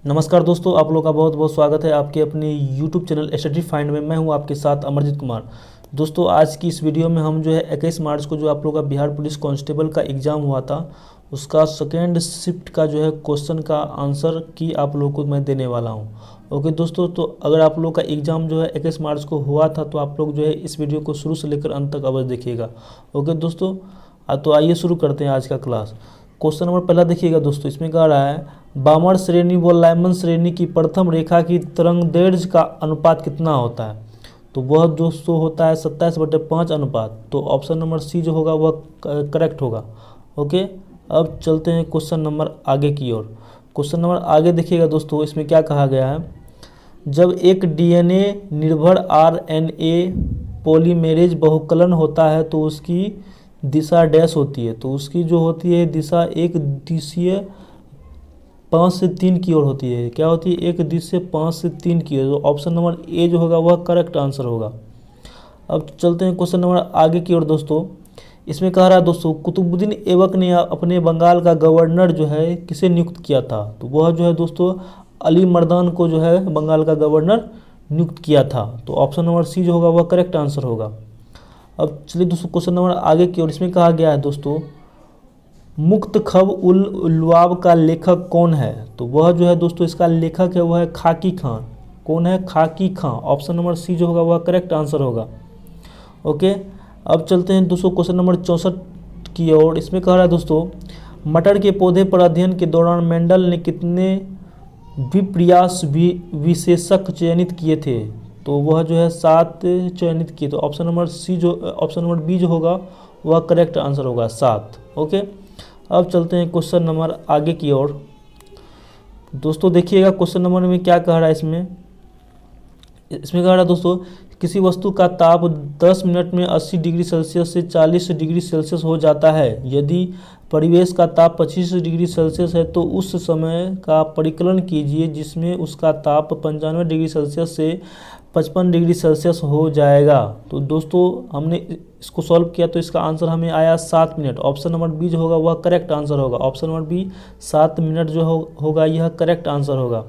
नमस्कार दोस्तों, आप लोगों का बहुत बहुत स्वागत है आपके अपने YouTube चैनल स्टडी फाइंड में। मैं हूं आपके साथ अमरजीत कुमार। दोस्तों, आज की इस वीडियो में हम जो है 21 मार्च को जो आप लोगों का बिहार पुलिस कांस्टेबल का एग्ज़ाम हुआ था, उसका सेकेंड शिफ्ट का जो है क्वेश्चन का आंसर की आप लोगों को मैं देने वाला हूं। ओके दोस्तों, तो अगर आप लोग का एग्ज़ाम जो है 21 मार्च को हुआ था तो आप लोग जो है इस वीडियो को शुरू से लेकर अंत तक अवश्य देखिएगा। ओके दोस्तों, तो आइए शुरू करते हैं आज का क्लास। क्वेश्चन नंबर पहला देखिएगा दोस्तों, इसमें कह रहा है बामर श्रेणी व लाइमन श्रेणी की प्रथम रेखा की तरंगदैर्घ्य का अनुपात कितना होता है। तो वह दोस्तों होता है 27/5 अनुपात। तो ऑप्शन नंबर सी जो होगा वह करेक्ट होगा। ओके, अब चलते हैं क्वेश्चन नंबर आगे की ओर। क्वेश्चन नंबर आगे देखिएगा दोस्तों, इसमें क्या कहा गया है। जब एक डीएनए निर्भर आरएनए पॉलीमेरेज बहुकलन होता है तो उसकी दिशा डैश होती है। तो उसकी जो होती है दिशा एक दिशीय 5 से 3 की ओर होती है। क्या होती है? एक दिशा 5 से 3 की ओर। तो ऑप्शन नंबर ए जो होगा वह करेक्ट आंसर होगा। अब चलते हैं क्वेश्चन नंबर आगे की ओर दोस्तों। इसमें कह रहा है दोस्तों, कुतुबुद्दीन ऐबक ने अपने बंगाल का गवर्नर जो है किसे नियुक्त किया था। तो वह जो है दोस्तों अली मर्दान को जो है बंगाल का गवर्नर नियुक्त किया था। तो ऑप्शन नंबर सी जो होगा वह करेक्ट आंसर होगा। अब चलिए दोस्तों क्वेश्चन नंबर आगे की ओर। इसमें कहा गया है दोस्तों, मुक्तखब उल लुआब का लेखक कौन है। तो वह जो है दोस्तों इसका लेखक है वह है खाकी खान। कौन है? खाकी खान। ऑप्शन नंबर सी जो होगा वह करेक्ट आंसर होगा। ओके, अब चलते हैं दोस्तों क्वेश्चन नंबर 64 की ओर। इसमें कह रहा है दोस्तों, मटर के पौधे पर अध्ययन के दौरान मेंडल ने कितने विपर्यास विशेषक चयनित किए थे। तो वह जो है 7 चयनित किए। तो ऑप्शन नंबर बी जो होगा वह करेक्ट आंसर होगा 7। ओके, अब चलते हैं क्वेश्चन नंबर आगे की ओर। दोस्तों देखिएगा क्वेश्चन नंबर में क्या कह रहा है। इसमें कह रहा है दोस्तों, किसी वस्तु का ताप 10 मिनट में 80 डिग्री सेल्सियस से 40 डिग्री सेल्सियस हो जाता है। यदि परिवेश का ताप 25 डिग्री सेल्सियस है तो उस समय का परिकलन कीजिए जिसमें उसका ताप 95 डिग्री सेल्सियस से 55 डिग्री सेल्सियस हो जाएगा। तो दोस्तों हमने इसको सॉल्व किया तो इसका आंसर हमें आया 7 मिनट। ऑप्शन नंबर बी जो होगा वह करेक्ट आंसर होगा। ऑप्शन नंबर बी 7 मिनट जो होगा यह करेक्ट आंसर होगा।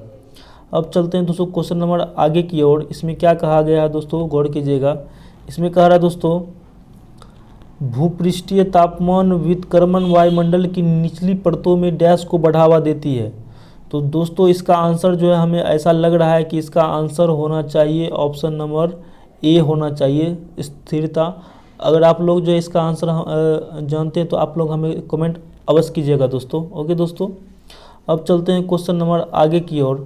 अब चलते हैं दोस्तों क्वेश्चन नंबर आगे की ओर। इसमें क्या कहा गया है दोस्तों, गौर कीजिएगा। इसमें कह रहा है दोस्तों, भूपृष्ठीय तापमान व्युत्क्रमण वायुमंडल की निचली परतों में डैश को बढ़ावा देती है। तो दोस्तों इसका आंसर जो है हमें ऐसा लग रहा है कि इसका आंसर होना चाहिए ऑप्शन नंबर ए होना चाहिए, स्थिरता। अगर आप लोग जो है इसका आंसर जानते हैं तो आप लोग हमें कमेंट अवश्य कीजिएगा दोस्तों। ओके दोस्तों, अब चलते हैं क्वेश्चन नंबर आगे की ओर।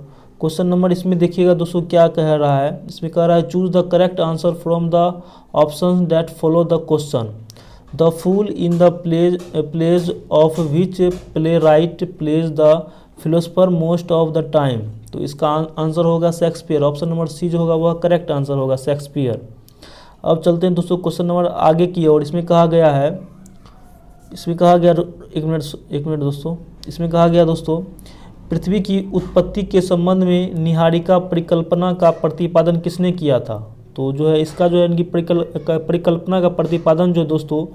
क्वेश्चन नंबर इसमें देखिएगा दोस्तों क्या कह रहा है। इसमें कह रहा है, choose the correct answer from the option that follow the question. The fool in the plays of which playwright plays the philosopher most of the time. तो इसका आंसर होगा शेक्सपियर। ऑप्शन नंबर सी जो होगा वह correct answer होगा, Shakespeare. अब चलते हैं दोस्तों क्वेश्चन नंबर आगे की ओर। इसमें कहा गया एक मिनट दोस्तों। इसमें कहा गया दोस्तों, पृथ्वी की उत्पत्ति के संबंध में निहारिका परिकल्पना का प्रतिपादन किसने किया था। तो जो है इसका जो है इनकी परिकल्पना का प्रतिपादन जो दोस्तों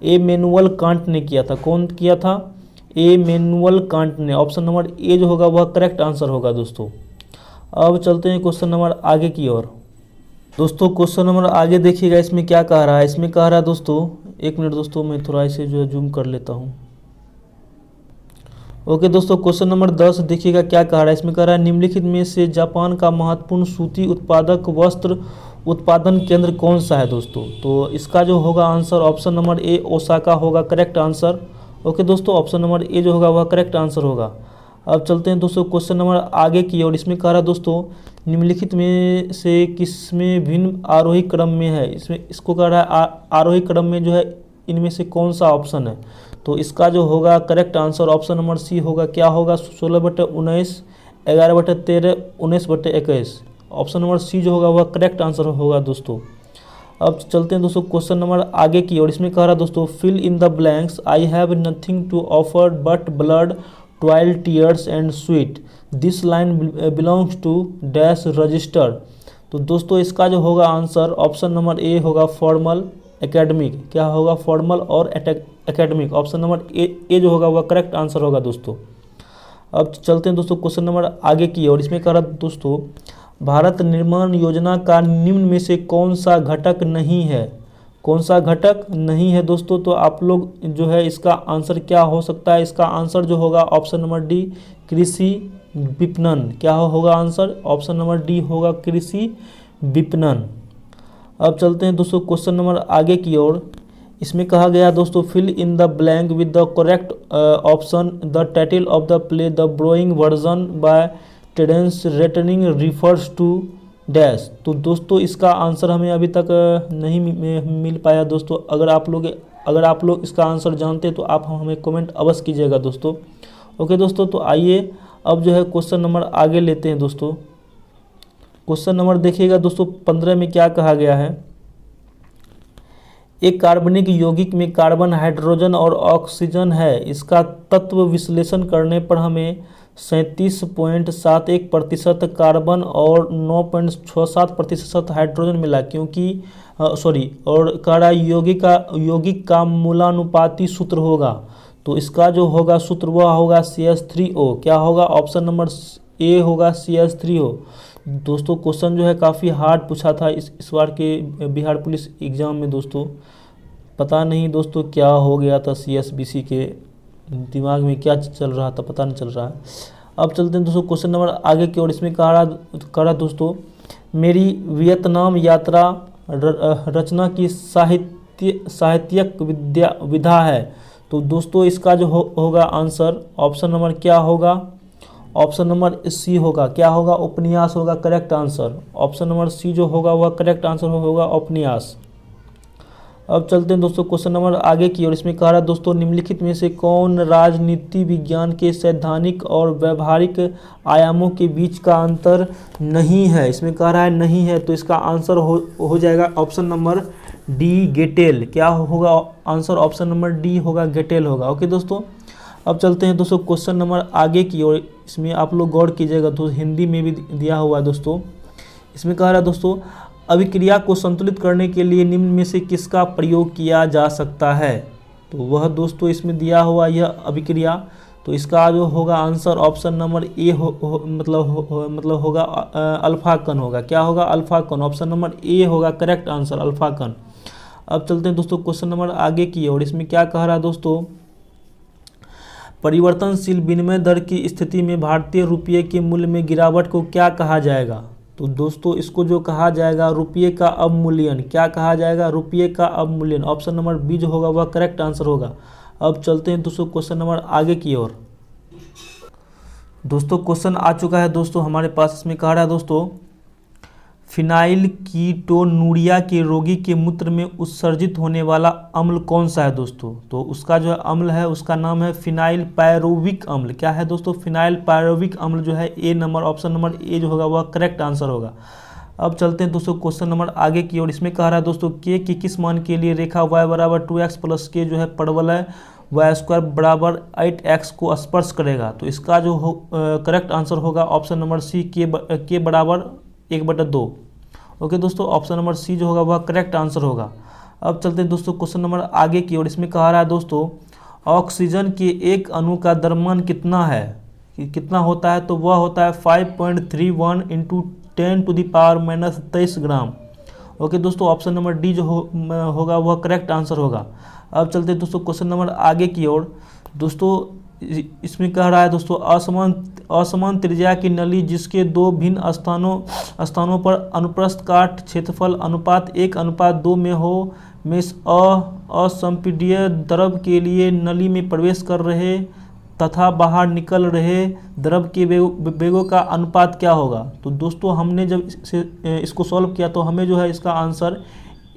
इमैनुअल कांट ने किया था। कौन किया था? इमैनुअल कांट ने। ऑप्शन नंबर ए जो होगा वह करेक्ट आंसर होगा दोस्तों। अब चलते हैं क्वेश्चन नंबर आगे की ओर। दोस्तों क्वेश्चन नंबर आगे देखिएगा, इसमें क्या कह रहा है। इसमें कह रहा है दोस्तों, एक मिनट दोस्तों मैं थोड़ा इसे जो है जूम कर लेता हूँ। ओके दोस्तों, क्वेश्चन नंबर 10 देखिएगा क्या कह रहा है। इसमें कह रहा है, निम्नलिखित में से जापान का महत्वपूर्ण सूती उत्पादक वस्त्र उत्पादन केंद्र कौन सा है दोस्तों। तो इसका जो होगा answer option number A Osaka होगा, करेक्ट आंसर। ओके दोस्तों, ऑप्शन नंबर ए जो होगा वह करेक्ट आंसर होगा। अब चलते हैं दोस्तों क्वेश्चन नंबर आगे की ओर। इसमें कह रहा है दोस्तों, निम्नलिखित में से किसमें भिन्न आरोही क्रम में है। इसको कह रहा है आरोही क्रम में जो है इनमें से कौन सा ऑप्शन है। तो इसका जो होगा correct answer option number C होगा। क्या होगा? 16/19, 11/13, 19/21। ऑप्शन नंबर सी जो होगा वह करेक्ट आंसर होगा दोस्तों। अब चलते हैं दोस्तों क्वेश्चन नंबर आगे की ओर। इसमें कह रहा है दोस्तों, fill in the blanks. I have nothing to offer but blood, toil, tears and sweat. This line belongs to dash register. तो दोस्तों इसका जो होगा आंसर ऑप्शन नंबर ए होगा, फॉर्मल एकेडमिक। क्या होगा? फॉर्मल और एकेडमिक। ऑप्शन नंबर ए जो होगा वह करेक्ट आंसर होगा दोस्तों। अब चलते हैं दोस्तों क्वेश्चन नंबर आगे की ओर। इसमें कह रहा दोस्तों, भारत निर्माण योजना का निम्न में से कौन सा घटक नहीं है? कौन सा घटक नहीं है दोस्तों? तो आप लोग जो है इसका आंसर क्या हो सकता है? इसका आंसर जो होगा ऑप्शन नंबर डी, कृषि विपणन। क्या होगा आंसर? ऑप्शन नंबर डी होगा कृषि विपणन। अब चलते हैं दोस्तों क्वेश्चन नंबर आगे की ओर। इसमें कहा गया दोस्तों, fill in the blank with the correct option. The title of the play the Browning version by Terence Rattigan refers to dash. तो दोस्तों इसका आंसर हमें अभी तक नहीं मिल पाया दोस्तों। अगर आप लोग इसका आंसर जानते हैं तो आप हमें कमेंट अवश्य कीजिएगा दोस्तों। ओके दोस्तों, तो आइए अब जो है क्वेश्चन नंबर आगे लेते हैं दोस्तों। क्वेश्चन नंबर देखिएगा दोस्तों 15 में क्या कहा गया है। एक कार्बनिक यौगिक में कार्बन, हाइड्रोजन और ऑक्सीजन है। इसका तत्व विश्लेषण करने पर हमें 37.71% कार्बन और 9.67% हाइड्रोजन मिला, क्योंकि और कह यौगिक का मूलानुपाती सूत्र होगा। तो इसका जो होगा सूत्र वह होगा CH3O। क्या होगा? ऑप्शन नंबर ए होगा CH3O। दोस्तों क्वेश्चन जो है काफ़ी हार्ड पूछा था इस बार के बिहार पुलिस एग्ज़ाम में दोस्तों। पता नहीं दोस्तों क्या हो गया था, CSBC के दिमाग में क्या चल रहा था, पता नहीं चल रहा है। अब चलते हैं दोस्तों क्वेश्चन नंबर आगे की ओर। इसमें कह रहा दोस्तों, मेरी वियतनाम यात्रा रचना की साहित्यिक विधा है। तो दोस्तों इसका जो होगा आंसर ऑप्शन नंबर क्या होगा? ऑप्शन नंबर सी होगा। क्या होगा? उपन्यास होगा correct answer. Option number C जो होगा वह करेक्ट आंसर होगा उपन्यास। अब चलते हैं दोस्तों क्वेश्चन नंबर आगे की ओर। इसमें कह रहा है दोस्तों, निम्नलिखित में से कौन राजनीति विज्ञान के सैद्धांतिक और व्यवहारिक आयामों के बीच का अंतर नहीं है? इसमें कह रहा है नहीं है, तो इसका आंसर हो जाएगा ऑप्शन नंबर डी, गेटेल। क्या होगा आंसर? ऑप्शन नंबर डी होगा, गेटेल होगा। ओके दोस्तों, अब चलते हैं दोस्तों क्वेश्चन नंबर आगे की ओर। इसमें आप लोग गौर कीजिएगा दोस्तों, हिंदी में भी दिया हुआ है दोस्तों। इसमें कह रहा है दोस्तों, अभिक्रिया को संतुलित करने के लिए निम्न में से किसका प्रयोग किया जा सकता है? तो वह दोस्तों इसमें दिया हुआ यह अभिक्रिया। तो इसका जो होगा आंसर ऑप्शन नंबर ए मतलब होगा अल्फा कण होगा। क्या होगा? अल्फा कण। ऑप्शन नंबर ए होगा करेक्ट आंसर, अल्फा कण। अब चलते हैं दोस्तों क्वेश्चन नंबर आगे की ओर। इसमें क्या कह रहा है दोस्तों, परिवर्तनशील विनिमय दर की स्थिति में भारतीय रुपये के मूल्य में गिरावट को क्या कहा जाएगा? तो दोस्तों इसको जो कहा जाएगा रुपये का अवमूल्यन। क्या कहा जाएगा? रुपये का अवमूल्यन। ऑप्शन नंबर बी जो होगा वह करेक्ट आंसर होगा। अब चलते हैं दोस्तों क्वेश्चन नंबर आगे की ओर। दोस्तों क्वेश्चन आ चुका है दोस्तों हमारे पास। इसमें कह रहा है दोस्तों, फिनाइल कीटोनूरिया के रोगी के मूत्र में उत्सर्जित होने वाला अम्ल कौन सा है दोस्तों? तो उसका जो अम्ल है उसका नाम है फिनाइल पायरोविक अम्ल। क्या है दोस्तों? फिनाइल पायरोविक अम्ल जो है ए नंबर, ऑप्शन नंबर ए जो होगा वह करेक्ट आंसर होगा। अब चलते हैं दोस्तों क्वेश्चन नंबर आगे की ओर। इसमें कह रहा है दोस्तों, के की किस मान के लिए रेखा y बराबर 2x प्लस के जो है परवलय y स्क्वायर बराबर 8x को स्पर्श करेगा? तो इसका जो करेक्ट आंसर होगा ऑप्शन नंबर सी, के बराबर 1/2। ओके दोस्तों, ऑप्शन नंबर सी जो होगा वह करेक्ट आंसर होगा। अब चलते हैं दोस्तों क्वेश्चन नंबर आगे की ओर। इसमें कहा रहा है दोस्तों, ऑक्सीजन के एक अणु का द्रव्यमान कितना है, कितना होता है? तो वह होता है 5.31 × 10⁻⁻23 ग्राम। ओके दोस्तों, ऑप्शन नंबर डी जो होगा वह करेक्ट आंसर होगा। अब चलते हैं दोस्तों क्वेश्चन नंबर आगे की ओर। दोस्तों इसमें कह रहा है दोस्तों, असमान त्रिज्या की नली जिसके दो भिन्न स्थानों पर अनुप्रस्थ काट क्षेत्रफल अनुपात 1:2 में हो में असंपीड्य द्रव के लिए नली में प्रवेश कर रहे तथा बाहर निकल रहे द्रव के वेगों का अनुपात क्या होगा? तो दोस्तों हमने जब इसको सॉल्व किया तो हमें जो है इसका आंसर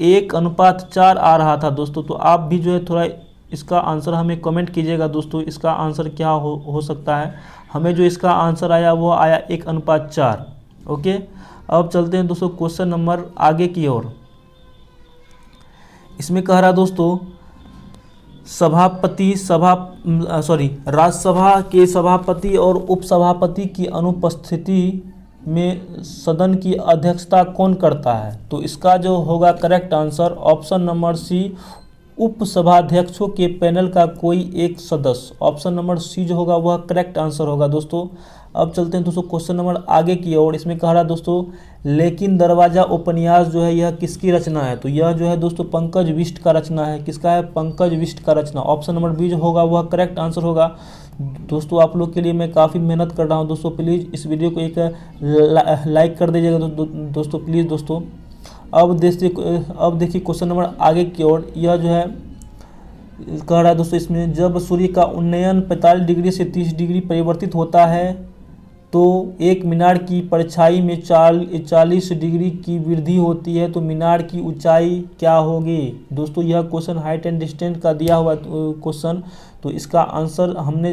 1:4 आ रहा था दोस्तों। तो आप भी जो है थोड़ा इसका आंसर हमें कमेंट कीजिएगा दोस्तों, इसका आंसर क्या हो सकता है। हमें जो इसका आंसर आया वो आया 1:4। ओके, अब चलते हैं दोस्तों क्वेश्चन नंबर आगे की ओर। इसमें कह रहा दोस्तों, राज्यसभा के सभापति और उपसभापति की अनुपस्थिति में सदन की अध्यक्षता कौन करता है? तो इसका जो होगा correct answer option number C, उपसभाध्यक्षों के पैनल का कोई एक सदस्य। ऑप्शन नंबर सी जो होगा वह करेक्ट आंसर होगा दोस्तों। अब चलते हैं दोस्तों क्वेश्चन नंबर आगे की ओर। इसमें कह रहा है दोस्तों लेकिन दरवाजा उपन्यास जो है यह किसकी रचना है। तो यह जो है दोस्तों पंकज बिष्ट का रचना है। किसका है? पंकज बिष्ट का रचना। ऑप्शन नंबर बी जो होगा वह करेक्ट आंसर होगा। दोस्तों आप लोग के लिए मैं काफ़ी मेहनत कर रहा हूं दोस्तों, प्लीज़ इस वीडियो को एक लाइक कर दीजिएगा दोस्तों प्लीज़ दोस्तों। अब देखिए क्वेश्चन नंबर आगे की ओर। यह जो है कह रहा है दोस्तों इसमें जब सूर्य का उन्नयन 45 डिग्री से 30 डिग्री परिवर्तित होता है तो एक मीनार की परछाई में 40 डिग्री की वृद्धि होती है, तो मीनार की ऊंचाई क्या होगी। दोस्तों यह क्वेश्चन हाइट एंड डिस्टेंस का दिया हुआ क्वेश्चन। तो इसका आंसर हमने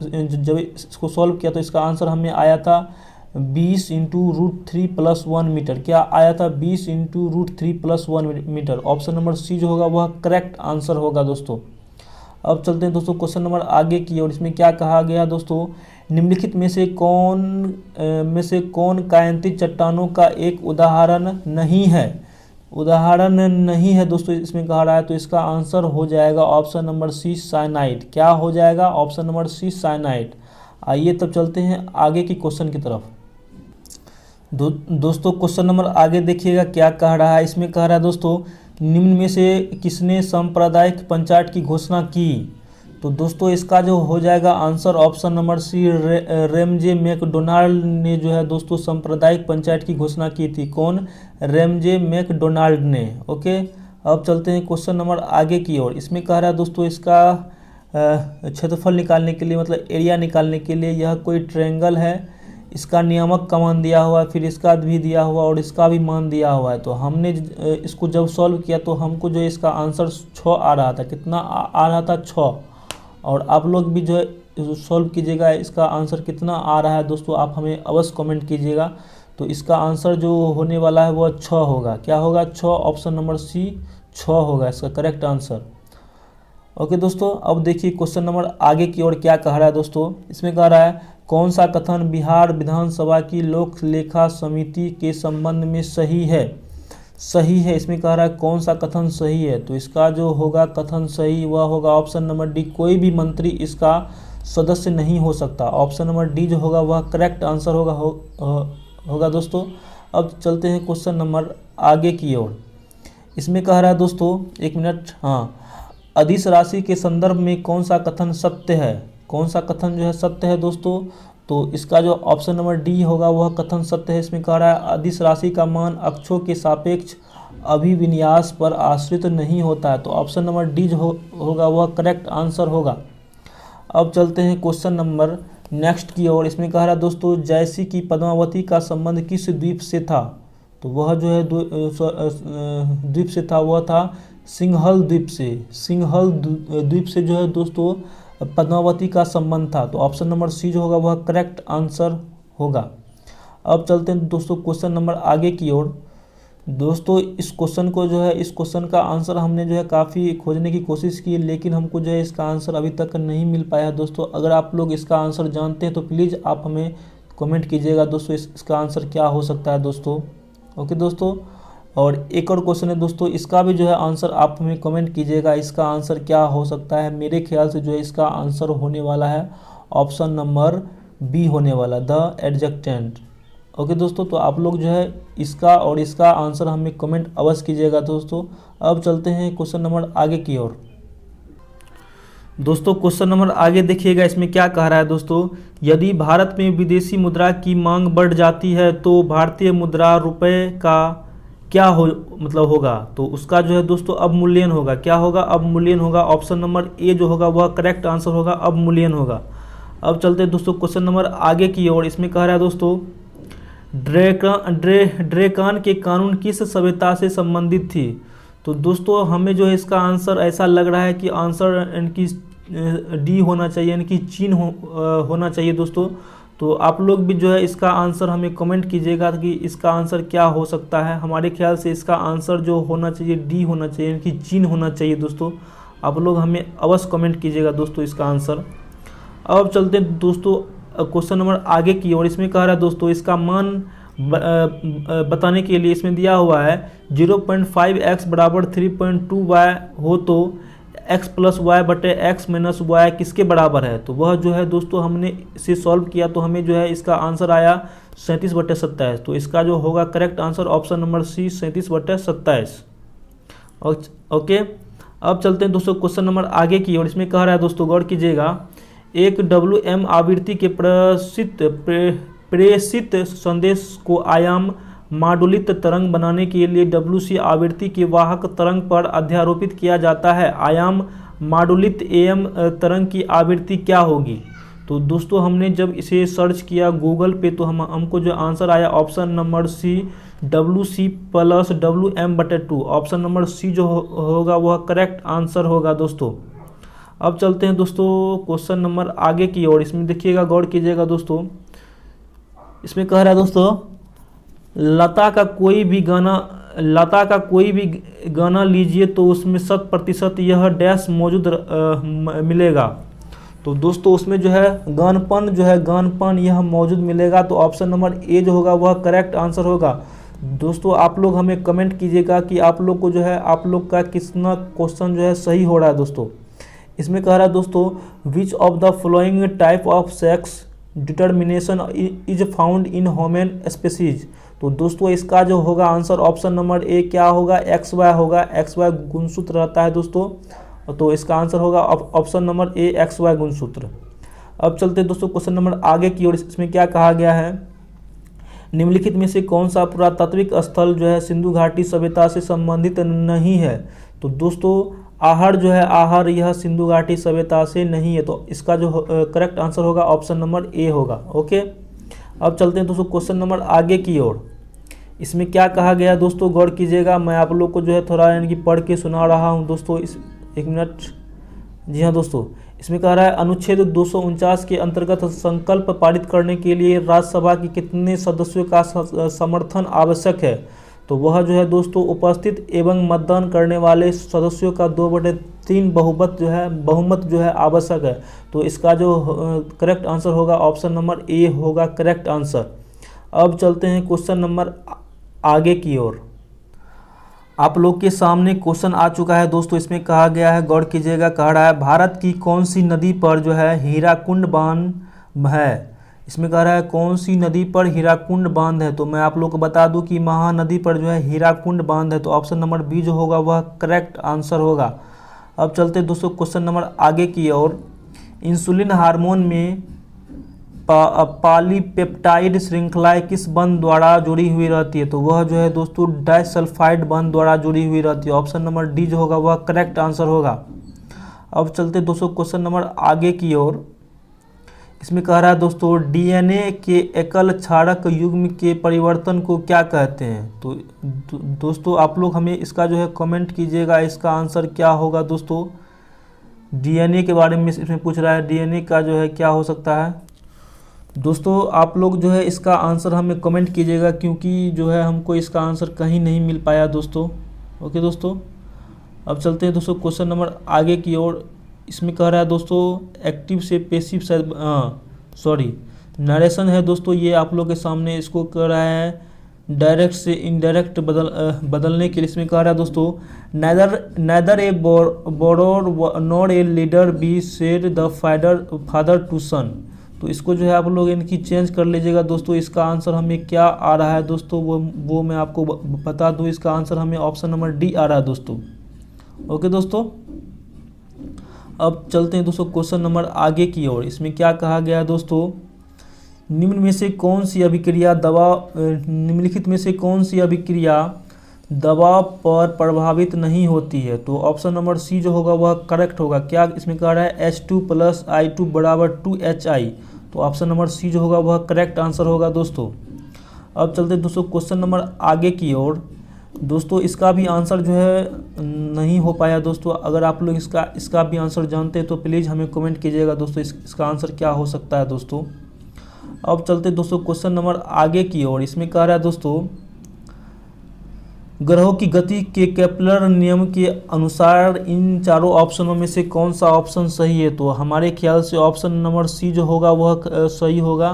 जब इसको सॉल्व किया तो इसका आंसर हमें आया था 20 इंटू √3 + 1 मीटर। क्या आया था? 20 into √3 + 1 metre. Option number C जो होगा वह करेक्ट आंसर होगा दोस्तों। अब चलते हैं दोस्तों क्वेश्चन नंबर आगे की और इसमें क्या कहा गया दोस्तों, निम्नलिखित में से कौन कायांतित चट्टानों का एक उदाहरण नहीं है। उदाहरण नहीं है दोस्तों इसमें कहा रहा है, तो इसका आंसर हो जाएगा ऑप्शन नंबर सी साइनाइड। क्या हो जाएगा? Option number C cyanide. आइए तब चलते हैं आगे की क्वेश्चन की तरफ। दोस्तों क्वेश्चन नंबर आगे देखिएगा क्या कह रहा है। इसमें कह रहा है दोस्तों निम्न में से किसने सांप्रदायिक पंचायत की घोषणा की। तो दोस्तों इसका जो हो जाएगा answer option number C Ramsay MacDonald ने जो है दोस्तों सांप्रदायिक पंचायत की घोषणा की थी। कौन? रेमजे मैकडोनाल्ड ने। ओके अब चलते हैं क्वेश्चन नंबर आगे की ओर। इसमें कह रहा है दोस्तों इसका क्षेत्रफल निकालने के लिए मतलब एरिया निकालने के लिए यह कोई ट्रायंगल है, इसका नियामक का मान दिया हुआ है, फिर इसका भी दिया हुआ और इसका भी मान दिया हुआ है। तो हमने इसको जब सॉल्व किया तो हमको जो है इसका आंसर 6 आ रहा था। कितना आ रहा था? 6। और आप लोग भी जो है सॉल्व कीजिएगा इसका आंसर कितना आ रहा है दोस्तों, आप हमें अवश्य कमेंट कीजिएगा। तो इसका आंसर जो होने वाला है वह 6 होगा। क्या होगा? 6। ऑप्शन नंबर सी 6 होगा इसका करेक्ट आंसर। ओके दोस्तों अब देखिए क्वेश्चन नंबर आगे की ओर क्या कह रहा है दोस्तों। इसमें कह रहा है कौन सा कथन बिहार विधानसभा की लोक लेखा समिति के संबंध में सही है। सही है इसमें कह रहा है कौन सा कथन सही है। तो इसका जो होगा कथन सही वह होगा ऑप्शन नंबर डी, कोई भी मंत्री इसका सदस्य नहीं हो सकता। ऑप्शन नंबर डी जो होगा वह करेक्ट आंसर होगा दोस्तों। अब चलते हैं क्वेश्चन नंबर आगे की ओर। इसमें कह रहा है दोस्तों एक मिनट, हाँ, अदिश राशि के संदर्भ में कौन सा कथन सत्य है। कौन सा कथन जो है सत्य है दोस्तों। तो इसका जो ऑप्शन नंबर डी होगा वह कथन सत्य है। इसमें कह रहा है अदिश राशि का मान अक्षों के सापेक्ष अभिविन्यास पर आश्रित नहीं होता है। तो ऑप्शन नंबर डी जो होगा वह करेक्ट आंसर होगा। अब चलते हैं क्वेश्चन नंबर नेक्स्ट की ओर। इसमें कह रहा है दोस्तों जयसी की पद्मावती का संबंध किस द्वीप से था। तो वह जो है द्वीप से था, वह था सिंघल द्वीप से। सिंघल द्वीप से जो है दोस्तों पद्मावती का संबंध था। तो ऑप्शन नंबर सी जो होगा वह करेक्ट आंसर होगा। अब चलते हैं दोस्तों क्वेश्चन नंबर आगे की ओर। दोस्तों इस क्वेश्चन को जो है इस क्वेश्चन का आंसर हमने जो है काफ़ी खोजने की कोशिश की, लेकिन हमको जो है इसका आंसर अभी तक नहीं मिल पाया दोस्तों। अगर आप लोग इसका आंसर जानते हैं तो प्लीज़ आप हमें कमेंट कीजिएगा दोस्तों इसका आंसर क्या हो सकता है दोस्तों। ओके दोस्तों, और एक और क्वेश्चन है दोस्तों, इसका भी जो है आंसर आप हमें कमेंट कीजिएगा इसका आंसर क्या हो सकता है। मेरे ख्याल से जो है इसका आंसर होने वाला है ऑप्शन नंबर बी होने वाला, द एडजेक्टेंट। ओके दोस्तों, तो आप लोग जो है इसका और इसका आंसर हमें कमेंट अवश्य कीजिएगा दोस्तों। अब चलते हैं क्वेश्चन नंबर आगे की ओर। दोस्तों क्वेश्चन नंबर आगे देखिएगा, इसमें क्या कह रहा है दोस्तों, यदि भारत में विदेशी मुद्रा की मांग बढ़ जाती है तो भारतीय मुद्रा रुपए का क्या होगा। तो उसका जो है दोस्तों अवमूल्यन होगा। क्या होगा? अवमूल्यन होगा। ऑप्शन नंबर ए जो होगा वह करेक्ट आंसर होगा, अवमूल्यन होगा। अब चलते हैं दोस्तों क्वेश्चन नंबर आगे की ओर। इसमें कह रहा है दोस्तों ड्रेकान के कानून किस सभ्यता से संबंधित थी। तो दोस्तों हमें जो है इसका आंसर ऐसा लग रहा है कि आंसर इनकी डी होना चाहिए, यानी कि चीन होना चाहिए दोस्तों। तो आप लोग भी जो है इसका आंसर हमें कमेंट कीजिएगा कि इसका आंसर क्या हो सकता है। हमारे ख्याल से इसका आंसर जो होना चाहिए डी होना चाहिए, यानी कि चीन होना चाहिए दोस्तों। आप लोग हमें अवश्य कमेंट कीजिएगा दोस्तों इसका आंसर। अब चलते हैं दोस्तों क्वेश्चन नंबर आगे की ओर। इसमें कह रहा है दोस्तों इसका मान बताने के लिए इसमें दिया हुआ है 0.5x बराबर 3.2y हो तो x प्लस वाई बटे एक्स माइनस वाई किसके बराबर है। तो वह जो है दोस्तों हमने इसे सॉल्व किया तो हमें जो है इसका आंसर आया 37/27। तो इसका जो होगा correct answer option number C 37/27। Okay, अब चलते हैं दोस्तों क्वेश्चन नंबर आगे की ओर। इसमें कह रहा है दोस्तों गौर कीजिएगा, एक WM आवृत्ति के प्रेषित संदेश को आयाम मॉडुलित तरंग बनाने के लिए WC आवृत्ति के वाहक तरंग पर अध्यारोपित किया जाता है। आयाम मॉडुलित AM तरंग की आवृत्ति क्या होगी। तो दोस्तों हमने जब इसे सर्च किया गूगल पे तो हमको जो आंसर आया option number C WC plus WM/2। Option number C जो होगा वह करेक्ट आंसर होगा दोस्तों। अब चलते हैं दोस्तों क्वेश्चन नंबर आगे की ओर। इसमें देखिएगा गौर कीजिएगा दोस्तों, इसमें कह रहा है दोस्तों लता का कोई भी गाना लीजिए तो उसमें 100% यह डैश मौजूद मिलेगा। तो दोस्तों उसमें जो है गानपन यह मौजूद मिलेगा। तो ऑप्शन नंबर ए जो होगा वह करेक्ट आंसर होगा। दोस्तों आप लोग हमें कमेंट कीजिएगा कि आप लोग को जो है आप लोग का कितना क्वेश्चन जो है सही हो रहा है दोस्तों। इसमें कह रहा है दोस्तों which of the following type of sex determination is found in human species. तो दोस्तों इसका जो होगा आंसर ऑप्शन नंबर ए क्या होगा, XY होगा। XY गुणसूत्र रहता है दोस्तों, तो इसका आंसर होगा ऑप्शन नंबर ए XY गुणसूत्र। अब चलते हैं दोस्तों क्वेश्चन नंबर आगे की ओर। इसमें क्या कहा गया है, निम्नलिखित में से कौन सा पुरातात्विक स्थल जो है सिंधु घाटी सभ्यता से संबंधित नहीं है। तो दोस्तों आहर जो है आहर यह सिंधु घाटी सभ्यता से नहीं है। तो इसका जो करेक्ट आंसर होगा ऑप्शन नंबर ए होगा। ओके, अब चलते हैं दोस्तों क्वेश्चन नंबर आगे की ओर। इसमें क्या कहा गया दोस्तों गौर कीजिएगा, मैं आप लोग को जो है थोड़ा यानी कि पढ़ के सुना रहा हूं दोस्तों। इस एक मिनट, जी हाँ दोस्तों, इसमें कह रहा है अनुच्छेद 249 के अंतर्गत संकल्प पारित करने के लिए राज्यसभा के कितने सदस्यों का समर्थन आवश्यक है। तो वह जो है दोस्तों उपस्थित एवं मतदान करने वाले सदस्यों का 2/3 बहुमत जो है आवश्यक है। तो इसका जो करेक्ट आंसर होगा ऑप्शन नंबर ए होगा करेक्ट आंसर। अब चलते हैं क्वेश्चन नंबर आगे की ओर। आप लोग के सामने क्वेश्चन आ चुका है दोस्तों। इसमें कहा गया है गौर कीजिएगा, कह रहा है भारत की कौन सी नदी पर जो है हीराकुंड बांध है। इसमें कह रहा है कौन सी नदी पर हीराकुंड बांध है। तो मैं आप लोग को बता दूं कि महानदी पर जो है हीराकुंड बांध है। तो ऑप्शन नंबर बी जो होगा वह करेक्ट आंसर होगा। अब चलते दोस्तों क्वेश्चन नंबर आगे की ओर। इंसुलिन हार्मोन में पॉलीपेप्टाइड श्रृंखलाएं किस बंध द्वारा जुड़ी हुई रहती है। तो वह जो है दोस्तों डाइसल्फाइड बंध द्वारा जुड़ी हुई रहती है। ऑप्शन नंबर डी जो होगा वह करेक्ट आंसर होगा। अब चलते दोस्तों क्वेश्चन नंबर आगे की ओर। इसमें कह रहा है दोस्तों DNA के एकल क्षारक युग्म के परिवर्तन को क्या कहते हैं। तो दोस्तों आप लोग हमें इसका जो है कमेंट कीजिएगा, इसका आंसर क्या होगा दोस्तों। DNA के बारे में इसमें पूछ रहा है, DNA का जो है क्या हो सकता है। दोस्तों आप लोग जो है इसका आंसर हमें कमेंट कीजिएगा, क्योंकि जो है हमको इसका आंसर कहीं नहीं मिल पाया दोस्तों। ओके दोस्तों, अब चलते हैं दोस्तों क्वेश्चन नंबर आगे की ओर। इसमें कह रहा है दोस्तों एक्टिव से पेसिव नरेशन है दोस्तों, ये आप लोग के सामने इसको कह रहा है डायरेक्ट से इनडायरेक्ट बदलने के लिए। इसमें कह रहा है दोस्तों neither a borrower nor a lender be said the father to son. तो इसको जो है आप लोग इनकी चेंज कर लीजिएगा दोस्तों। इसका आंसर हमें क्या आ रहा है दोस्तों, वो मैं आपको बता दूं। इसका आंसर हमें ऑप्शन नंबर डी आ रहा है दोस्तों। ओके दोस्तों, अब चलते हैं दोस्तों क्वेश्चन नंबर आगे की ओर। इसमें क्या कहा गया है दोस्तों, निम्नलिखित में से कौन सी अभिक्रिया दवा पर प्रभावित नहीं होती है। तो ऑप्शन नंबर सी जो होगा वह करेक्ट होगा। क्या इसमें कह रहा है H2 + I2 = 2HI। तो ऑप्शन नंबर सी जो होगा वह करेक्ट आंसर होगा दोस्तों। अब चलते दोस्तों क्वेश्चन नंबर आगे की ओर। दोस्तों इसका भी आंसर जो है नहीं हो पाया दोस्तों। अगर आप लोग इसका भी आंसर जानते हैं तो प्लीज़ हमें कमेंट कीजिएगा दोस्तों, इसका आंसर क्या हो सकता है दोस्तों। अब चलते दोस्तों क्वेश्चन नंबर आगे की ओर। इसमें कह रहा है दोस्तों ग्रहों की गति के केपलर नियम के अनुसार इन चारों ऑप्शनों में से कौन सा ऑप्शन सही है। तो हमारे ख्याल से ऑप्शन नंबर सी जो होगा वह सही होगा।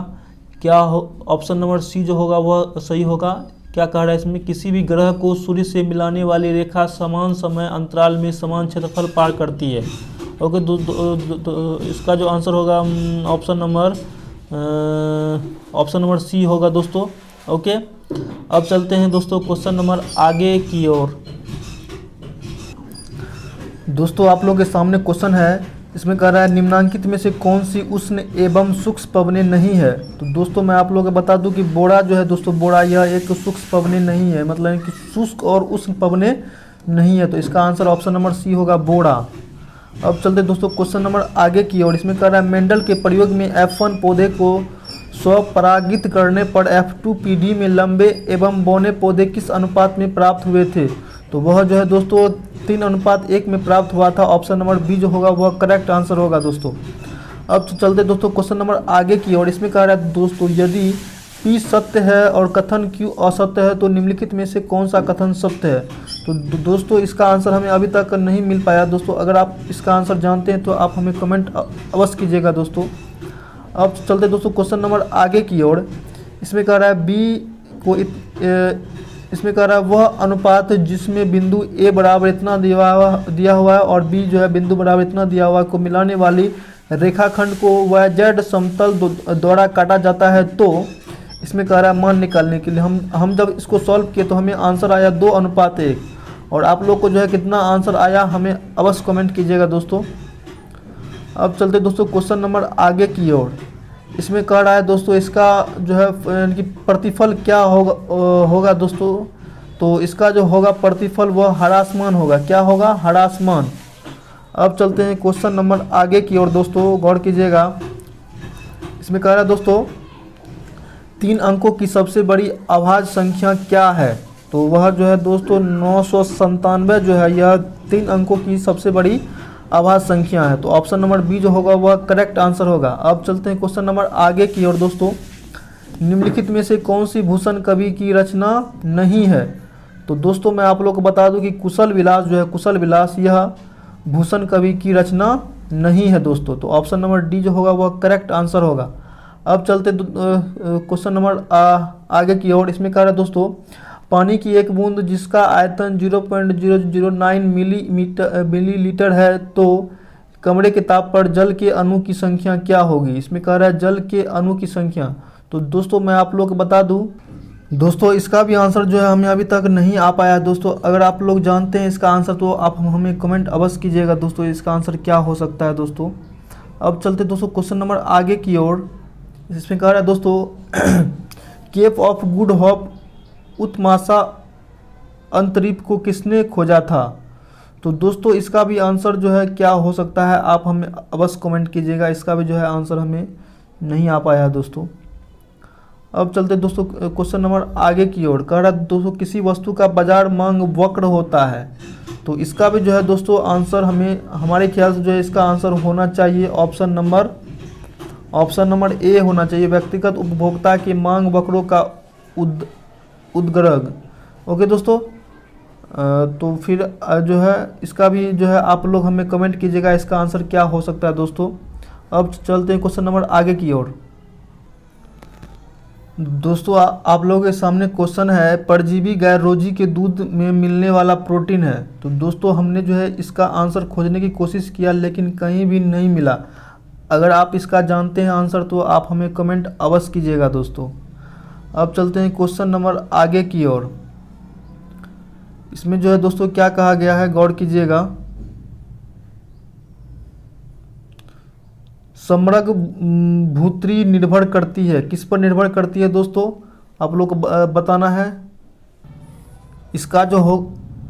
क्या हो, ऑप्शन नंबर सी जो होगा वह सही होगा। क्या कह रहा है इसमें, किसी भी ग्रह को सूर्य से मिलाने वाली रेखा समान समय अंतराल में समान क्षेत्रफल पार करती है। ओके, इसका जो आंसर होगा ऑप्शन नंबर सी होगा दोस्तों। ओके, अब चलते हैं दोस्तों क्वेश्चन नंबर आगे की ओर। दोस्तों आप लोगों के सामने क्वेश्चन है, इसमें कह रहा है निम्नांकित में से कौन सी उष्ण एवं शुष्क पवनें नहीं है। तो दोस्तों मैं आप लोगों को बता दूं कि बोड़ा जो है दोस्तों, बोड़ा यह एक शुष्क पवनें नहीं है, मतलब कि शुष्क और उष्ण पवनें नहीं है। तो इसका आंसर ऑप्शन नंबर सी होगा, बोड़ा। अब चलते दोस्तों क्वेश्चन नंबर आगे की ओर। इसमें कह रहा है मेंडल के प्रयोग में F1 पौधे को स्वपरागित करने पर F2 पीढ़ी में लंबे एवं बौने पौधे किस अनुपात में प्राप्त हुए थे। तो वह जो है दोस्तों 3:1 में प्राप्त हुआ था। ऑप्शन नंबर बी जो होगा वह करेक्ट आंसर होगा दोस्तों। अब तो चलते दोस्तों क्वेश्चन नंबर आगे की ओर। इसमें कह रहा है दोस्तों, यदि P सत्य है और कथन Q असत्य है तो निम्नलिखित में से कौन सा कथन सत्य है। तो दोस्तों इसका आंसर हमें अभी तक नहीं मिल पाया दोस्तों। अगर आप इसका आंसर जानते हैं तो आप हमें कमेंट अवश्य कीजिएगा दोस्तों। अब चलते दोस्तों क्वेश्चन नंबर आगे की ओर। इसमें कह रहा है इसमें कह रहा है वह अनुपात जिसमें बिंदु A बराबर इतना दिया हुआ है और B जो है बिंदु बराबर इतना दिया हुआ है को मिलाने वाली रेखाखंड को YZ समतल द्वारा काटा जाता है। तो इसमें कह रहा है मान निकालने के लिए हम जब इसको सॉल्व किए तो हमें आंसर आया 2:1। और आप लोग को जो है कितना आंसर आया हमें अवश्य कमेंट कीजिएगा दोस्तों। अब चलते दोस्तों क्वेश्चन नंबर आगे की ओर। इसमें कह रहा है दोस्तों, इसका जो है कि प्रतिफल क्या होगा दोस्तों। तो इसका जो होगा प्रतिफल वह ह्रासमान होगा। क्या होगा, ह्रासमान। अब चलते हैं क्वेश्चन नंबर आगे की ओर दोस्तों, गौर कीजिएगा। इसमें कह रहा है दोस्तों 3 अंकों की सबसे बड़ी अभाज्य संख्या क्या है। तो वह जो है दोस्तों 997 जो है यह 3 अंकों की सबसे बड़ी अभाज्य संख्या है। तो ऑप्शन नंबर बी जो होगा वह करेक्ट आंसर होगा। अब चलते हैं क्वेश्चन नंबर आगे की ओर दोस्तों। निम्नलिखित में से कौन सी भूषण कवि की रचना नहीं है। तो दोस्तों मैं आप लोग को बता दूं कि कुशल विलास जो है, कुशल विलास यह भूषण कवि की रचना नहीं है दोस्तों। तो ऑप्शन नंबर डी जो होगा वह करेक्ट आंसर होगा। अब चलते क्वेश्चन नंबर आगे की ओर। इसमें कह रहा है दोस्तों, पानी की एक बूंद जिसका आयतन 0.009 मिलीलीटर है तो कमरे के ताप पर जल के अणु की संख्या क्या होगी। इसमें कह रहा है जल के अणु की संख्या। तो दोस्तों मैं आप लोग को बता दूं दोस्तों, इसका भी आंसर जो है हमें अभी तक नहीं आ पाया दोस्तों। अगर आप लोग जानते हैं इसका आंसर तो आप हमें कमेंट अवश्य कीजिएगा दोस्तों, इसका आंसर क्या हो सकता है दोस्तों। अब चलते दोस्तों क्वेश्चन नंबर आगे की ओर। इसमें कह रहा है दोस्तों केप ऑफ गुड होप उत्माशा अंतरिप को किसने खोजा था। तो दोस्तों इसका भी आंसर जो है क्या हो सकता है, आप हमें अवश्य कमेंट कीजिएगा। इसका भी जो है आंसर हमें नहीं आ पाया दोस्तों। अब चलते दोस्तों क्वेश्चन नंबर आगे की ओर। कह रहा है दोस्तों किसी वस्तु का बाजार मांग वक्र होता है। तो इसका भी जो है दोस्तों आंसर हमारे ख्याल से जो है इसका आंसर होना चाहिए ऑप्शन नंबर ए होना चाहिए, व्यक्तिगत उपभोक्ता की मांग वक्रों का उद्ग्रह। ओके दोस्तों, तो फिर जो है इसका भी जो है आप लोग हमें कमेंट कीजिएगा इसका आंसर क्या हो सकता है दोस्तों। अब चलते हैं क्वेश्चन नंबर आगे की ओर। दोस्तों आप लोगों के सामने क्वेश्चन है, परजीवी गाय रोजी के दूध में मिलने वाला प्रोटीन है। तो दोस्तों हमने जो है इसका आंसर खोजने की कोशिश किया लेकिन कहीं भी नहीं मिला। अगर आप इसका जानते हैं आंसर तो आप हमें कमेंट अवश्य कीजिएगा दोस्तों। अब चलते हैं क्वेश्चन नंबर आगे की ओर। इसमें जो है दोस्तों क्या कहा गया है, गौर कीजिएगा। समग्र भूत्री निर्भर करती है, किस पर निर्भर करती है दोस्तों, आप लोग को बताना है। इसका जो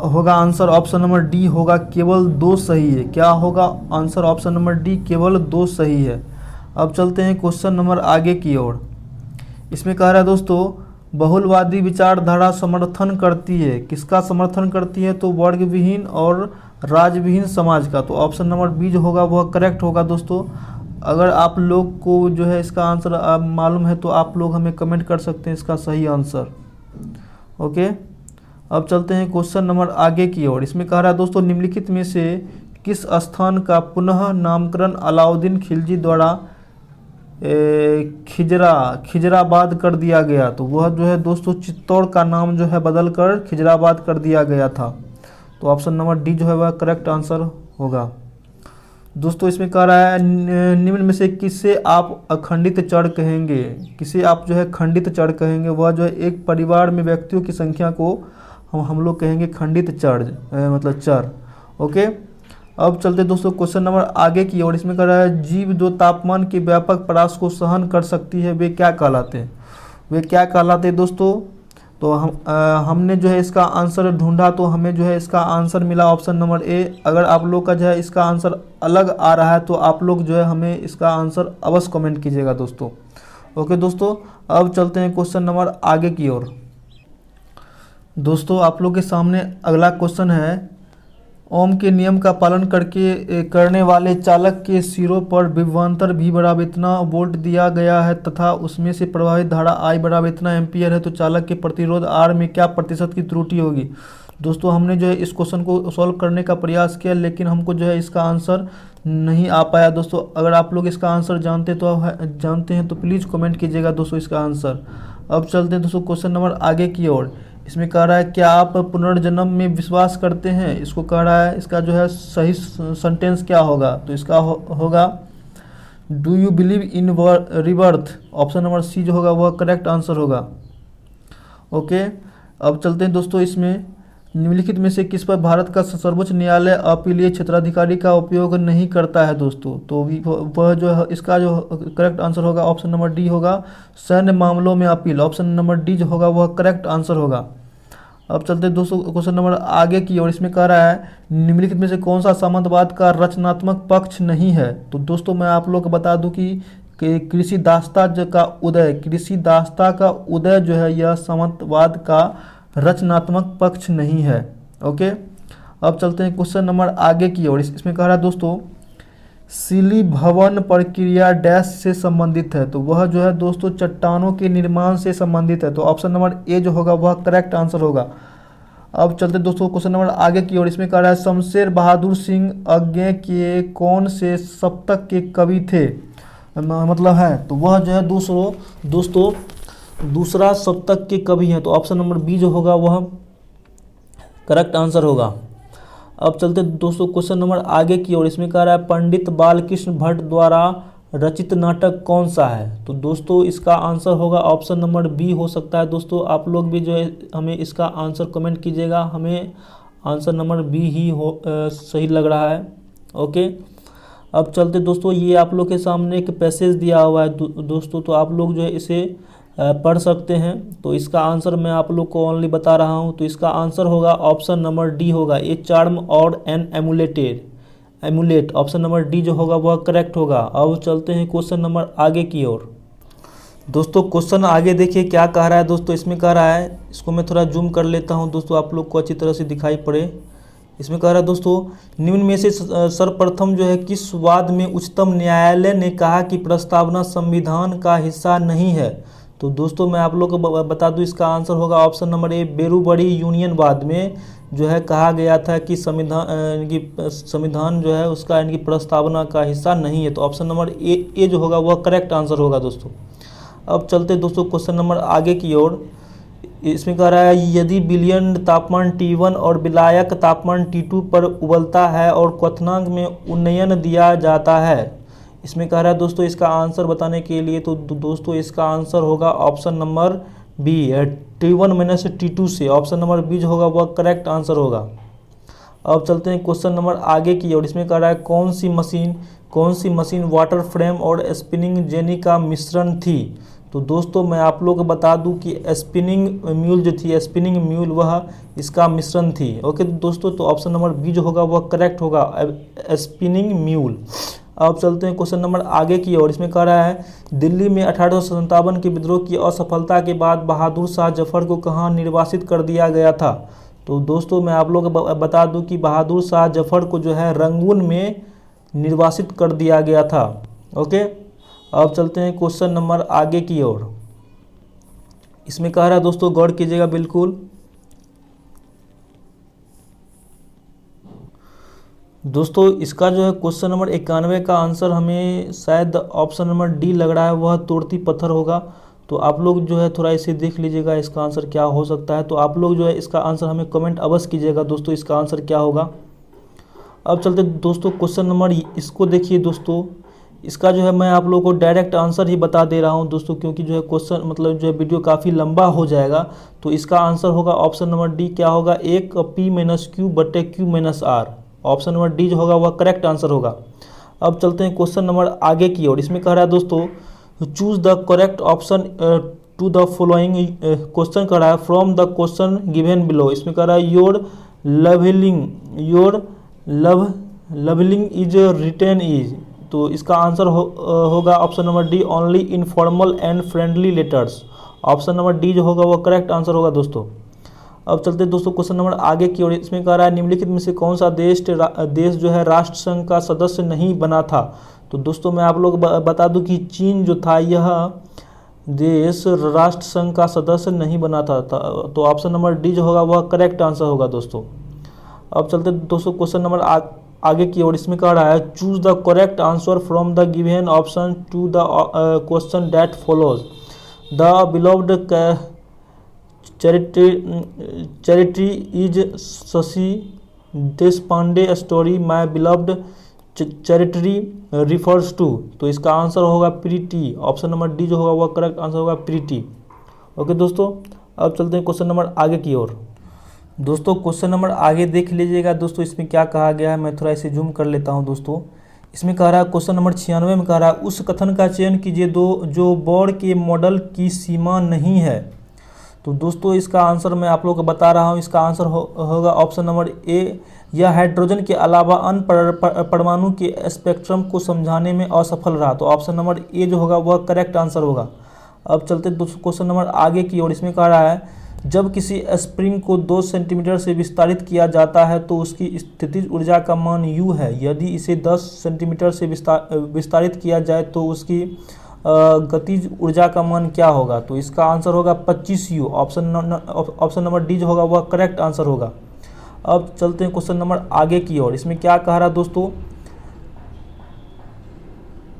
होगा आंसर ऑप्शन नंबर डी होगा, केवल 2 सही है। क्या होगा आंसर ऑप्शन नंबर डी, केवल 2 सही है। अब चलते हैं क्वेश्चन नंबर आगे की ओर। इसमें कह रहा है दोस्तों बहुलवादी विचारधारा समर्थन करती है, किसका समर्थन करती है। तो वर्ग विहीन और राज्यविहीन समाज का। तो ऑप्शन नंबर बी जो होगा वह करेक्ट होगा दोस्तों। अगर आप लोग को जो है इसका आंसर मालूम है तो आप लोग हमें कमेंट कर सकते हैं इसका सही आंसर। ओके, अब चलते हैं क्वेश्चन नंबर आगे की ओर। इसमें कह रहा है दोस्तों निम्नलिखित में से किस स्थान का पुनः नामकरण अलाउद्दीन खिलजी द्वारा खिजराबाद कर दिया गया। तो वह जो है दोस्तों चित्तौड़ का नाम जो है बदल कर खिजराबाद कर दिया गया था। तो ऑप्शन नंबर डी जो है वह करेक्ट आंसर होगा। दोस्तों इसमें कह रहा है निम्न में से किसे आप अखंडित चर कहेंगे। किसे आप जो है खंडित चर कहेंगे। वह जो है एक परिवार में व्यक्तियों की संख्या को हम लोग कहेंगे खंडित चर, मतलब चर। ओके, अब चलते दोस्तों क्वेश्चन नंबर आगे की ओर। इसमें कह रहा है जीव जो तापमान के व्यापक परास को सहन कर सकती है वे क्या कहलाते हैं। वे क्या कहलाते हैं दोस्तों। तो हमने जो है इसका आंसर ढूंढा, तो हमें जो है इसका आंसर मिला ऑप्शन नंबर ए। अगर आप लोग का जो है इसका आंसर अलग आ रहा है तो आप लोग जो है हमें इसका आंसर अवश्य कमेंट कीजिएगा दोस्तों। ओके दोस्तों, अब चलते हैं क्वेश्चन नंबर आगे की ओर। दोस्तों आप लोग के सामने अगला क्वेश्चन है, ओम के नियम का पालन करने वाले चालक के सिरों पर विभवांतर V बराबर इतना वोल्ट दिया गया है तथा उसमें से प्रवाहित धारा I बराबर इतना एम्पियर है, तो चालक के प्रतिरोध R में क्या प्रतिशत की त्रुटि होगी। दोस्तों हमने जो है इस क्वेश्चन को सॉल्व करने का प्रयास किया, लेकिन हमको जो है इसका आंसर नहीं आ पाया। दोस्तों अगर आप लोग इसका आंसर जानते हैं तो प्लीज़ कमेंट कीजिएगा दोस्तों इसका आंसर। अब चलते हैं दोस्तों क्वेश्चन नंबर आगे की ओर। इसमें कह रहा है क्या आप पुनर्जन्म में विश्वास करते हैं। इसको कह रहा है इसका जो है सही सेंटेंस क्या होगा। तो इसका होगा do you believe in rebirth. Option number C जो होगा वह करेक्ट आंसर होगा। ओके, अब चलते हैं दोस्तों इसमें निम्नलिखित में से किस पर भारत का सर्वोच्च न्यायालय अपीलीय क्षेत्राधिकारी का उपयोग नहीं करता है दोस्तों। तो वह जो है इसका जो करेक्ट आंसर होगा ऑप्शन नंबर डी होगा, सैन्य मामलों में अपील। ऑप्शन नंबर डी जो होगा वह करेक्ट आंसर होगा। अब चलते हैं दोस्तों क्वेश्चन नंबर आगे की ओर। इसमें कह रहा है निम्नलिखित में से कौन सा सामंतवाद का रचनात्मक पक्ष नहीं है। तो दोस्तों मैं आप लोग को बता दूं कि कृषि दासता का उदय जो है यह सामंतवाद का रचनात्मक पक्ष नहीं है। ओके, अब चलते हैं क्वेश्चन नंबर आगे की ओर। इसमें कह रहा है दोस्तों सिली भवन प्रक्रिया डैश से संबंधित है। तो वह जो है दोस्तों चट्टानों के निर्माण से संबंधित है। तो ऑप्शन नंबर ए जो होगा वह करेक्ट आंसर होगा। अब चलते दोस्तों क्वेश्चन नंबर आगे की ओर। इसमें कह रहा है शमशेर बहादुर सिंह अज्ञे के कौन से सप्तक के कवि थे, मतलब है। तो वह जो है दोस्तों दूसरा सप्तक के कवि हैं। तो ऑप्शन नंबर बी जो होगा वह करेक्ट आंसर होगा। अब चलते दोस्तों क्वेश्चन नंबर आगे की ओर। इसमें कह रहा है पंडित बालकृष्ण भट्ट द्वारा रचित नाटक कौन सा है। तो दोस्तों इसका आंसर होगा ऑप्शन नंबर बी हो सकता है। दोस्तों आप लोग भी जो है हमें इसका आंसर कमेंट कीजिएगा, हमें आंसर नंबर बी ही सही लग रहा है। ओके, अब चलते दोस्तों ये आप लोग के सामने एक पैसेज दिया हुआ है दोस्तों, तो आप लोग जो है इसे पढ़ सकते हैं। तो इसका आंसर मैं आप लोग को ओनली बता रहा हूं। तो इसका आंसर होगा ऑप्शन नंबर डी होगा, a charm or an amulet. Option number D जो होगा वह करेक्ट होगा। अब चलते हैं क्वेश्चन नंबर आगे की ओर। दोस्तों क्वेश्चन आगे देखिए क्या कह रहा है दोस्तों। इसमें कह रहा है, इसको मैं थोड़ा जूम कर लेता हूं दोस्तों आप लोग को अच्छी तरह से दिखाई पड़े। इसमें कह रहा है दोस्तों निम्न में से सर्वप्रथम जो है किस वाद में उच्चतम न्यायालय ने कहा कि प्रस्तावना संविधान का हिस्सा नहीं है। तो दोस्तों मैं आप लोग को बता दूं इसका आंसर होगा ऑप्शन नंबर ए, बेरूबड़ी यूनियन वाद में जो है कहा गया था कि संविधान जो है उसका यानी कि प्रस्तावना का हिस्सा नहीं है। तो ऑप्शन नंबर ए जो होगा वह करेक्ट आंसर होगा दोस्तों। अब चलते दोस्तों क्वेश्चन नंबर आगे की ओर। इसमें कह रहा है यदि विलयन तापमान T1 और विलायक तापमान T2 पर उबलता है और क्वथनांक में उन्नयन दिया जाता है। इसमें कह रहा है दोस्तों इसका आंसर बताने के लिए, तो दोस्तों इसका आंसर होगा option number B, T1 minus T2 से। ऑप्शन नंबर बी जो होगा वह करेक्ट आंसर होगा। अब चलते हैं क्वेश्चन नंबर आगे की ओर। इसमें कह रहा है कौन सी मशीन वाटर फ्रेम और स्पिनिंग जेनी का मिश्रण थी। तो दोस्तों मैं आप लोग को बता दूं कि स्पिनिंग म्यूल जो थी, स्पिनिंग म्यूल वह इसका मिश्रण थी। ओके दोस्तों, तो ऑप्शन नंबर बी जो होगा वह करेक्ट होगा, स्पिनिंग म्यूल। अब चलते हैं क्वेश्चन नंबर आगे की ओर। इसमें कह रहा है दिल्ली में 1857 के विद्रोह की असफलता के बाद बहादुर शाह जफर को कहाँ निर्वासित कर दिया गया था। तो दोस्तों मैं आप लोग को बता दूं कि बहादुर शाह जफर को जो है रंगून में निर्वासित कर दिया गया था। ओके, अब चलते हैं क्वेश्चन नंबर आगे की ओर। इसमें कह रहा है दोस्तों गौर कीजिएगा बिल्कुल। दोस्तों इसका जो है क्वेश्चन नंबर 91 का आंसर हमें शायद ऑप्शन नंबर डी लग रहा है, वह तुर्ती पत्थर होगा। तो आप लोग जो है थोड़ा इसे देख लीजिएगा इसका आंसर क्या हो सकता है। तो आप लोग जो है इसका आंसर हमें कमेंट अवश्य कीजिएगा दोस्तों, इसका आंसर क्या होगा। अब चलते दोस्तों क्वेश्चन नंबर, इसको देखिए दोस्तों, इसका जो है मैं आप लोगों को डायरेक्ट आंसर ही बता दे रहा हूं दोस्तों, क्योंकि जो है क्वेश्चन मतलब जो है वीडियो काफ़ी लंबा हो जाएगा। तो इसका आंसर होगा ऑप्शन नंबर डी, क्या होगा, 1p-q/q-r। ऑप्शन नंबर डी जो होगा वह करेक्ट आंसर होगा। अब चलते हैं क्वेश्चन नंबर आगे की ओर। इसमें कह रहा है दोस्तों, choose the correct option to the following. Question कह रहा है from the question given below. इसमें कह रहा है your lovingly is written is. तो इसका आंसर होगा option number D, only informal and friendly letters. Option number D जो होगा वो करेक्ट आंसर होगा दोस्तों। अब चलते हैं दोस्तों क्वेश्चन नंबर आगे की ओर। इसमें कह रहा है निम्नलिखित में से कौन सा देश जो है राष्ट्र संघ का सदस्य नहीं बना था। तो दोस्तों मैं आप लोग बता दूं कि चीन जो था यह देश राष्ट्र संघ का सदस्य नहीं बना था। तो ऑप्शन नंबर डी जो होगा वह करेक्ट आंसर होगा दोस्तों। अब चलते दोस्तों क्वेश्चन नंबर आगे की ओर। इसमें कह रहा है choose the correct answer from the given option to the question that follows. The beloved charity is Shashi Deshpande story my beloved charity refers to. तो इसका आंसर होगा प्रीति। ऑप्शन नंबर डी जो होगा वह करेक्ट आंसर होगा प्रीति। ओके दोस्तों, अब चलते हैं क्वेश्चन नंबर आगे की ओर। दोस्तों क्वेश्चन नंबर आगे देख लीजिएगा दोस्तों, इसमें क्या कहा गया है, मैं थोड़ा इसे जूम कर लेता हूं दोस्तों। इसमें कह रहा है क्वेश्चन नंबर 96 में कह रहा है उस कथन का चयन कीजिए जो बोर के मॉडल की सीमा नहीं है। तो दोस्तों इसका आंसर मैं आप लोगों को बता रहा हूं, इसका आंसर होगा ऑप्शन नंबर ए, यह हाइड्रोजन के अलावा अन्य परमाणु के स्पेक्ट्रम को समझाने में असफल रहा। तो ऑप्शन नंबर ए जो होगा वह करेक्ट आंसर होगा। अब चलते दोस्तों क्वेश्चन नंबर आगे की ओर। इसमें कह रहा है जब किसी स्प्रिंग को 2 सेंटीमीटर से विस्तारित किया जाता है तो उसकी स्थितिज ऊर्जा का मान U है। यदि इसे 10 सेंटीमीटर से विस्तारित किया जाए तो उसकी गतिज ऊर्जा का मान क्या होगा। तो इसका आंसर होगा 25U। ऑप्शन नंबर डी जो होगा वह करेक्ट आंसर होगा। अब चलते हैं क्वेश्चन नंबर आगे की ओर। इसमें क्या कह रहा है दोस्तों,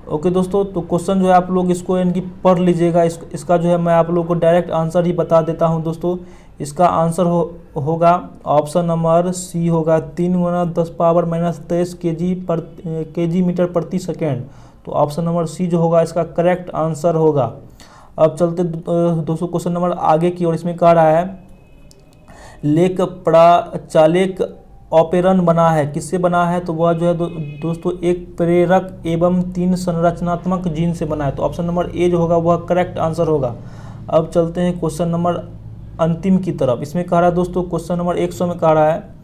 ओके दोस्तों, तो क्वेश्चन जो है आप लोग इसको यानी कि पढ़ लीजिएगा। इसका जो है मैं आप लोग को डायरेक्ट आंसर ही बता देता हूं दोस्तों। इसका आंसर होगा ऑप्शन नंबर सी होगा 3 × 10⁻³ kg मीटर प्रति सेकेंड। तो ऑप्शन नंबर सी जो होगा इसका करेक्ट आंसर होगा। अब चलते दोस्तों क्वेश्चन नंबर आगे की ओर। इसमें कह रहा है लेक प्राचालिक ऑपेरन बना है, किससे बना है। तो वह जो है दोस्तों एक प्रेरक एवं 3 संरचनात्मक जीन से बना है। तो ऑप्शन नंबर ए जो होगा वह करेक्ट आंसर होगा। अब चलते हैं क्वेश्चन नंबर अंतिम की तरफ। इसमें कह रहा है दोस्तों क्वेश्चन नंबर 100 में कह रहा है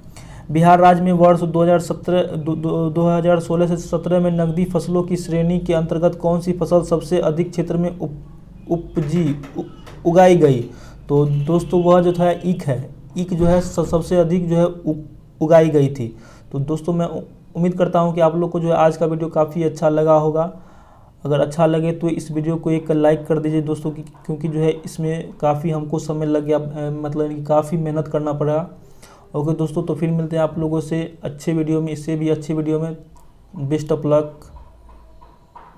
बिहार राज्य में वर्ष 2016 से 17 में नकदी फसलों की श्रेणी के अंतर्गत कौन सी फसल सबसे अधिक क्षेत्र में उगाई गई। तो दोस्तों वह जो था ईख है। ईख जो है सबसे अधिक जो है उगाई गई थी। तो दोस्तों मैं उम्मीद करता हूं कि आप लोग को जो है आज का वीडियो काफ़ी अच्छा लगा होगा। अगर अच्छा लगे तो इस वीडियो को एक लाइक कर दीजिए दोस्तों, क्योंकि जो है इसमें काफ़ी हमको समय लग गया, मतलब कि काफ़ी मेहनत करना पड़ा। ओके दोस्तों, तो फिर मिलते हैं आप लोगों से अच्छे वीडियो में, इससे भी अच्छे वीडियो में। Best of luck.